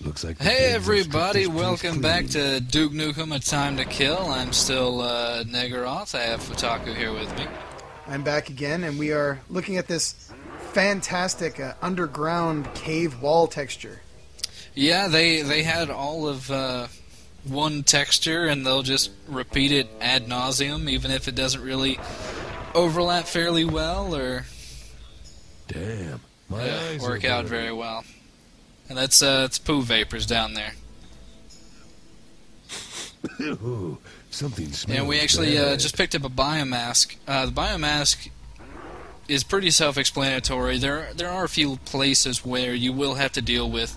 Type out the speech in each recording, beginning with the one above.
Looks like Hey everybody, welcome back to Duke Nukem, A Time to Kill. I'm still Negaroth. I have Phataku here with me. I'm back again, and we are looking at this fantastic underground cave wall texture. Yeah, they had all of one texture, and they'll just repeat it ad nauseum, even if it doesn't really overlap fairly well or Damn, my eyes work are out burning. very well. And that's it's poo vapors down there. Ooh, something smells And we actually bad. just picked up a biomask. The biomask is pretty self-explanatory. There are a few places where you will have to deal with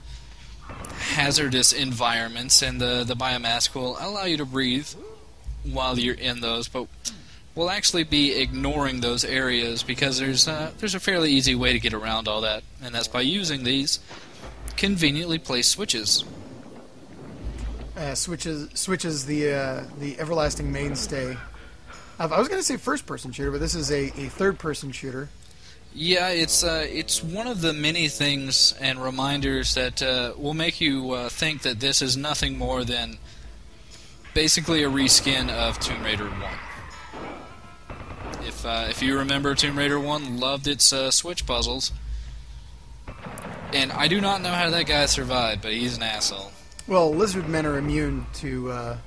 hazardous environments, and the biomask will allow you to breathe while you're in those, but we'll actually be ignoring those areas because there's a fairly easy way to get around all that, and that's by using these conveniently placed switches. Switches the everlasting mainstay. I was going to say first-person shooter, but this is a third-person shooter. Yeah, it's one of the many things and reminders that will make you think that this is nothing more than basically a reskin of Tomb Raider 1. If you remember, Tomb Raider 1 loved its switch puzzles, and I do not know how that guy survived, but he's an asshole. Well, lizard men are immune to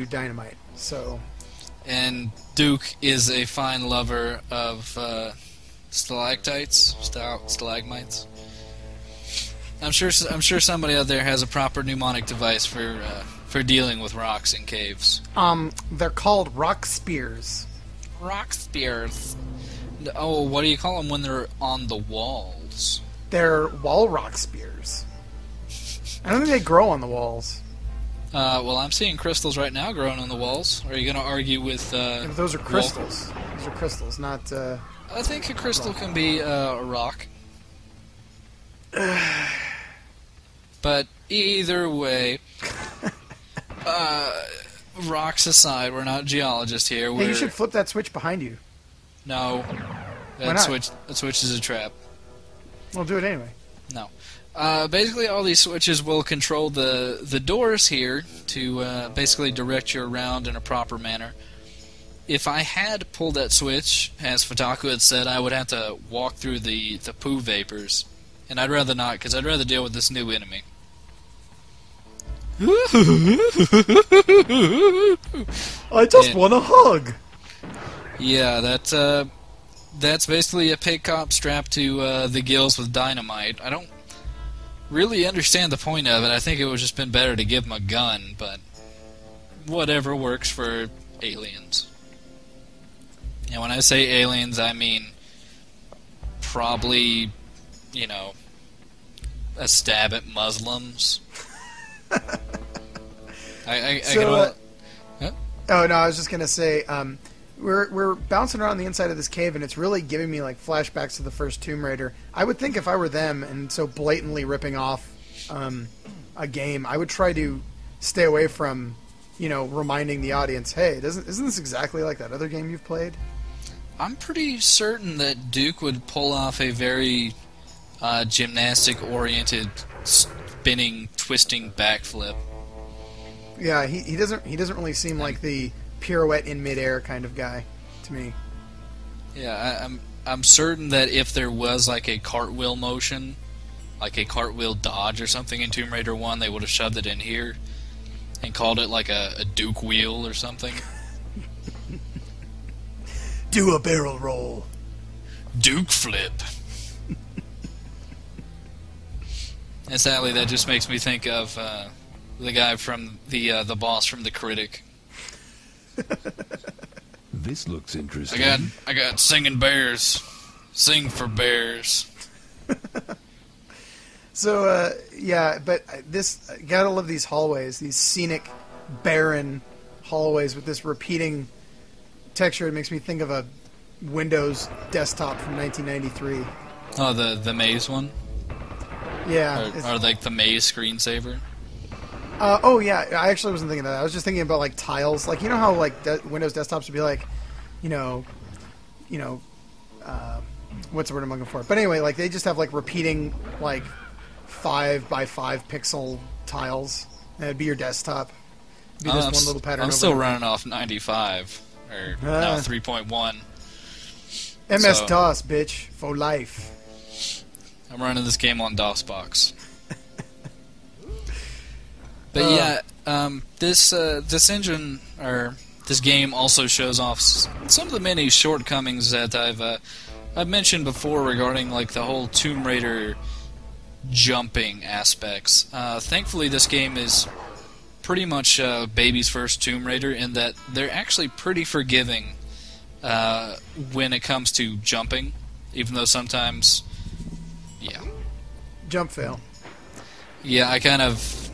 dynamite, so... And Duke is a fine lover of stalactites, stalagmites. I'm sure somebody out there has a proper mnemonic device for dealing with rocks in caves. They're called rock spears. Rock spears. Oh, what do you call them when they're on the walls? They're wall rock spears. I don't think they grow on the walls. Well, I'm seeing crystals right now growing on the walls. Are you going to argue with? Yeah, but those are crystals. Those are crystals, not. I think a crystal can be a rock. But either way, rocks aside, we're not geologists here. Hey, you should flip that switch behind you. No, Why not? that switch is a trap. We'll do it anyway. No. Basically, all these switches will control the doors here to basically direct you around in a proper manner. If I had pulled that switch, as Phataku had said, I would have to walk through the poo vapors. And I'd rather not, because I'd rather deal with this new enemy. I just want a hug! Yeah, that's basically a pig cop strapped to the gills with dynamite. I don't really understand the point of it. I think it would just been better to give him a gun, but whatever works for aliens. And when I say aliens, I mean probably, a stab at Muslims. Oh no, I was just gonna say, we're bouncing around the inside of this cave, and it's really giving me like flashbacks to the first Tomb Raider. I would think if I were them and so blatantly ripping off a game, I would try to stay away from, reminding the audience, hey, isn't this exactly like that other game you've played? I'm pretty certain that Duke would pull off a very gymnastic-oriented, spinning, twisting backflip. Yeah, he doesn't really seem like the pirouette in midair kind of guy to me. Yeah, I'm certain that if there was like a cartwheel motion, like a cartwheel dodge or something in Tomb Raider 1, they would have shoved it in here and called it like a Duke wheel or something. Do a barrel roll. Duke flip. And sadly, that just makes me think of the guy from the boss from The Critic. This looks interesting. I got singing bears. Sing for bears. So, yeah, but gotta love these hallways, these scenic, barren hallways with this repeating texture. It makes me think of a Windows desktop from 1993. Oh, the maze one? Yeah. Or like the maze screensaver? Oh, yeah, I actually wasn't thinking of that. I was just thinking about, like, tiles. Like, you know how, like, Windows desktops would be like, what's the word I'm looking for? But anyway, like, they just have, like, repeating, like, 5 by 5 pixel tiles. That'd be your desktop. It'd be just one little pattern. I'm still running off 95 or now 3.1. MS-DOS, bitch, for life. I'm running this game on DOSBox. But this engine or this game also shows off some of the many shortcomings that I've mentioned before regarding like the whole Tomb Raider jumping aspects. Thankfully, this game is pretty much baby's first Tomb Raider in that they're actually pretty forgiving when it comes to jumping, even though sometimes, jump fail. Yeah, I kind of.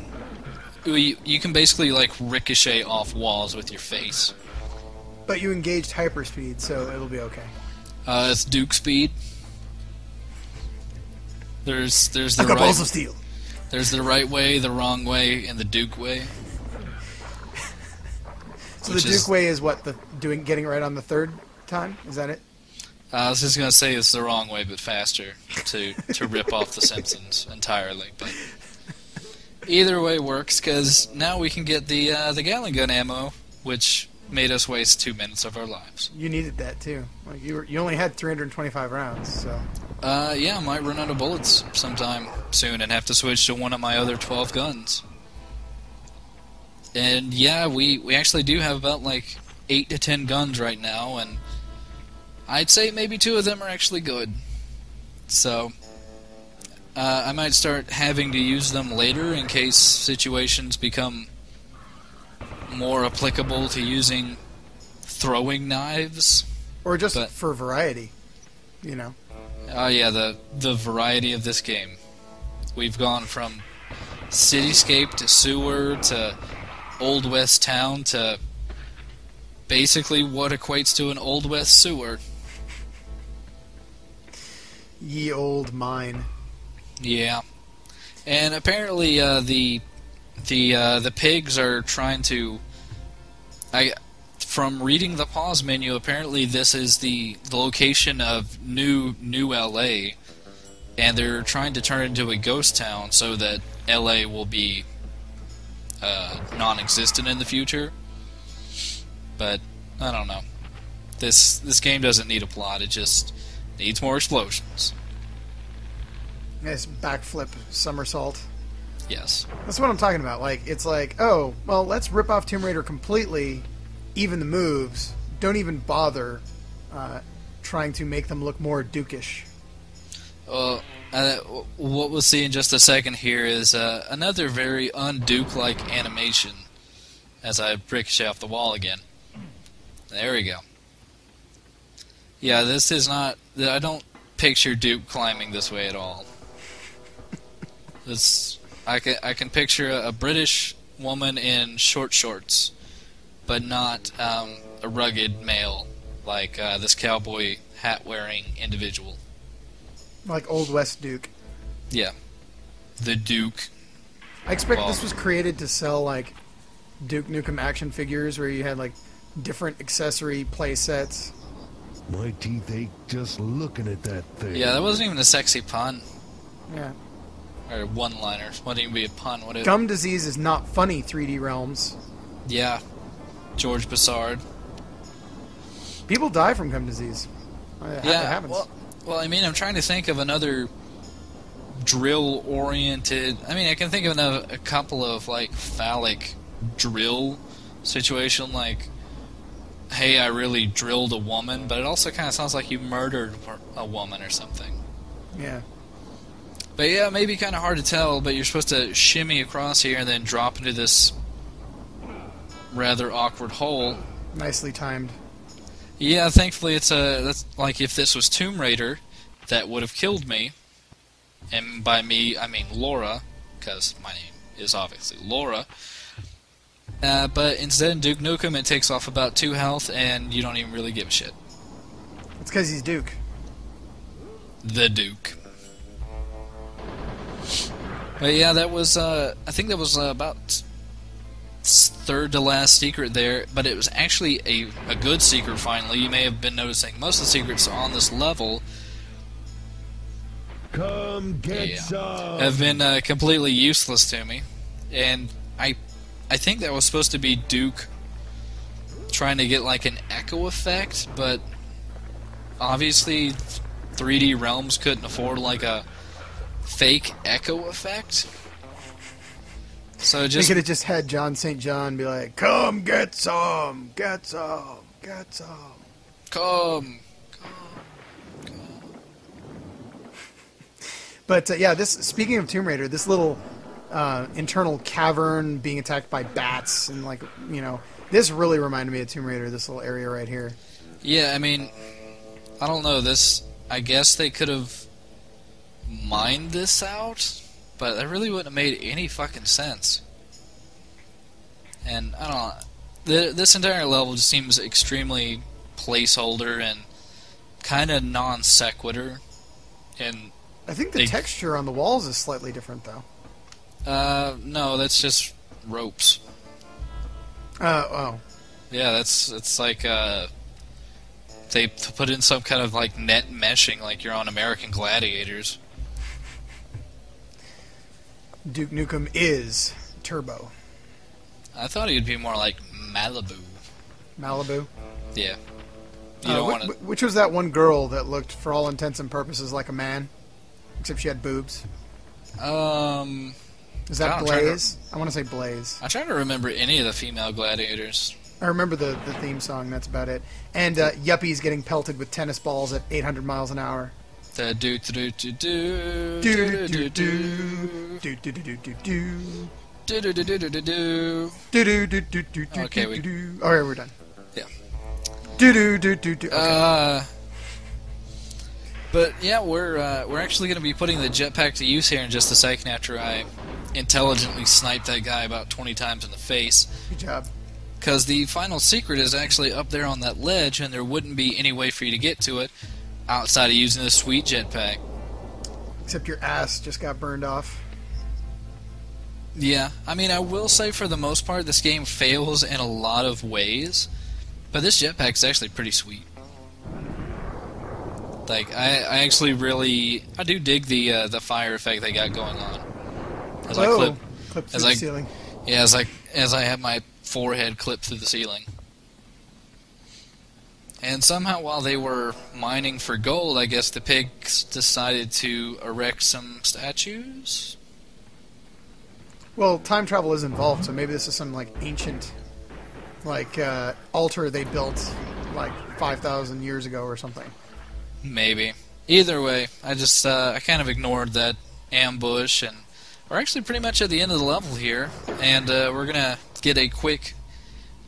You can basically like ricochet off walls with your face. But you engaged hyperspeed, so it'll be okay. It's Duke speed. There's the I got right. balls of steel. There's the right way, the wrong way, and the Duke way. So the Duke way is what, getting it right on the third time? Is that it? I was just gonna say it's the wrong way, but faster to rip off the Simpsons entirely. But either way works because now we can get the Gatling gun ammo, which made us waste 2 minutes of our lives. You needed that too. Like you only had 325 rounds, so. Yeah, I might run out of bullets sometime soon and have to switch to one of my other 12 guns. And yeah, we actually do have about like 8 to 10 guns right now, and I'd say maybe 2 of them are actually good. So I might start having to use them later in case situations become more applicable to using throwing knives. Or just for variety, you know. Oh yeah, the variety of this game. We've gone from cityscape to sewer to Old West town to basically what equates to an Old West sewer. Ye old mine. Yeah, and apparently the pigs are trying to. From reading the pause menu, apparently this is the location of new LA, and they're trying to turn it into a ghost town so that LA will be non-existent in the future. But I don't know. This game doesn't need a plot; it just needs more explosions. Nice backflip somersault. Yes. That's what I'm talking about. Like, it's like, oh, well, let's rip off Tomb Raider completely, even the moves. Don't even bother trying to make them look more Duke-ish. What we'll see in just a second here is another very un-Duke-like animation as I ricochet off the wall again. There we go. Yeah, this is not... I don't picture Duke climbing this way at all. I can picture a British woman in short shorts, but not a rugged male like this cowboy hat-wearing individual. Like Old West Duke. Yeah. The Duke. I expect this was created to sell, like, Duke Nukem action figures where you had, like, different accessory play sets. My teeth ache just looking at that thing. Yeah, that wasn't even a sexy pun. Yeah. Or one-liner. Wouldn't even be a pun. Gum disease is not funny, 3D Realms. Yeah. George Bassard. People die from gum disease. It happens. Well, I mean, I'm trying to think of another drill-oriented... I mean, I can think of a couple of, like, phallic drill situation, like, hey, I really drilled a woman, but it also kind of sounds like you murdered a woman or something. Yeah. But yeah, maybe kind of hard to tell, but you're supposed to shimmy across here and then drop into this rather awkward hole. Nicely timed. Yeah, thankfully that's like if this was Tomb Raider, that would have killed me. And by me, I mean Laura, because my name is obviously Laura. But instead in Duke Nukem, it takes off about 2 health, and you don't even really give a shit. It's because he's Duke. The Duke. But yeah, that was, I think that was about third to last secret there, but it was actually a good secret finally. You may have been noticing most of the secrets on this level Come get some. Have been completely useless to me, and I think that was supposed to be Duke trying to get like an echo effect, but obviously 3D Realms couldn't afford like a fake echo effect. So They could have just had John St. John be like, "Come get some, get some, get some." Come. But yeah, this. Speaking of Tomb Raider, this little internal cavern being attacked by bats and like this really reminded me of Tomb Raider. This little area right here. Yeah, I mean, I don't know. This, I guess they could have mined this out, but that really wouldn't have made any fucking sense. And I don't know. This entire level just seems extremely placeholder and kind of non sequitur. And I think the texture on the walls is slightly different, though. No, that's just ropes. Oh. Yeah, it's like they put in some kind of like net meshing, like you're on American Gladiators. Duke Nukem is turbo. I thought he'd be more like Malibu. Malibu? Yeah. You don't want to. Which was that one girl that looked, for all intents and purposes, like a man, except she had boobs? Is that Blaze? I want to say Blaze. I'm trying to remember any of the female gladiators. I remember the theme song. That's about it. And yuppies getting pelted with tennis balls at 800 miles an hour. The do do do do do do do do do do do do do. Okay, all right, we're done. Yeah. Okay. But yeah, we're actually going to be putting the jetpack to use here in just a second after I intelligently sniped that guy about 20 times in the face. Good job. Because the final secret is actually up there on that ledge, and there wouldn't be any way for you to get to it outside of using this sweet jetpack. Except your ass just got burned off. Yeah, I mean, I will say for the most part, this game fails in a lot of ways, but this jetpack is actually pretty sweet. Like, I actually really, I do dig the fire effect they got going on. As I clip through the ceiling. Yeah, as I have my forehead clipped through the ceiling. And somehow, while they were mining for gold, I guess the pigs decided to erect some statues. Well, time travel is involved, so maybe this is some like ancient, like altar they built like 5,000 years ago or something. Maybe. Either way, I just I kind of ignored that ambush, and we're actually pretty much at the end of the level here, and we're gonna get a quick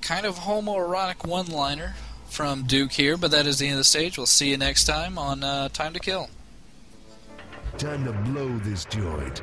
kind of homoerotic one-liner from Duke here, but that is the end of the stage. We'll see you next time on Time to Kill. Time to blow this joint.